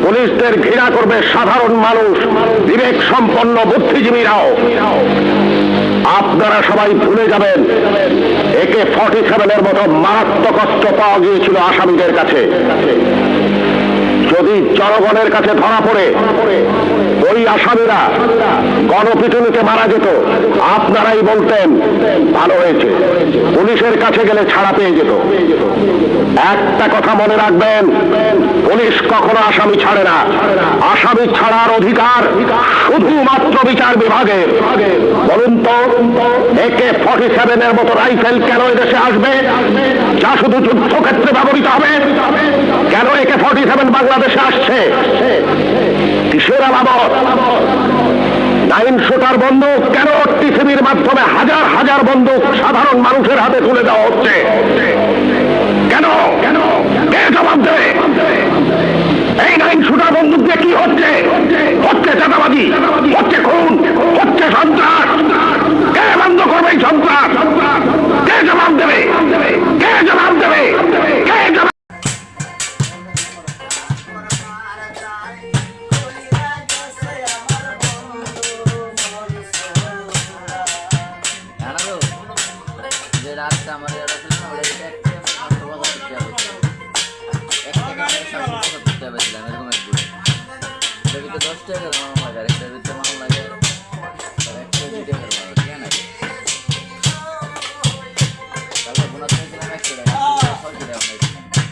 পুলিশদের ঘৃণা করবে সাধারণ মানুষ, বিবেক সম্পন্ন বুদ্ধিজীবীরাও। আপনারা সবাই ভুলে যাবেন AK-47 মতো মারাত্মক অস্ত্র পাওয়া গিয়েছিল আসামিদের কাছে। যদি জনগণের কাছে ধরা পড়ে ওই আসামিরা গণপিটুনিতে মারা যেত, আপনারাই বলতেন ভালো হয়েছে, পুলিশের কাছে গেলে ছাড়া পেয়ে যেত। একটা কথা মনে রাখবেন, পুলিশ কখনো আসামি ছাড়ে না। আসামি ছাড়ার অধিকার শুধুমাত্র বিচার বিভাগের। বলুন তো, AK-47 মতো রাইফেল কেন এদেশে আসবে, যা শুধু যুদ্ধক্ষেত্রে ব্যবহৃত হবে? কেন AK-47 বাংলাদেশে আসছে? কিসের আলামত? 9 শুটার বন্দুক কেন টিসিবির মাধ্যমে হাজার হাজার বন্দুক সাধারণ মানুষের হাতে তুলে দেওয়া হচ্ছে? কেন? কে জবাব দেবে? এই 9 শুটার বন্দুক দিয়ে কি হচ্ছে? হচ্ছে চাঁদাবাজি, হচ্ছে খুন, হচ্ছে সন্ত্রাস। কে বন্ধ করবে এই সন্ত্রাস? কে জবাব দেবে? কে জবাব দেবে? কে জবাব? রাতটা আমার ছিল না, ওটা এরকম এক 10 টাকা আরেকটার ভিতরে মামলা লাগে।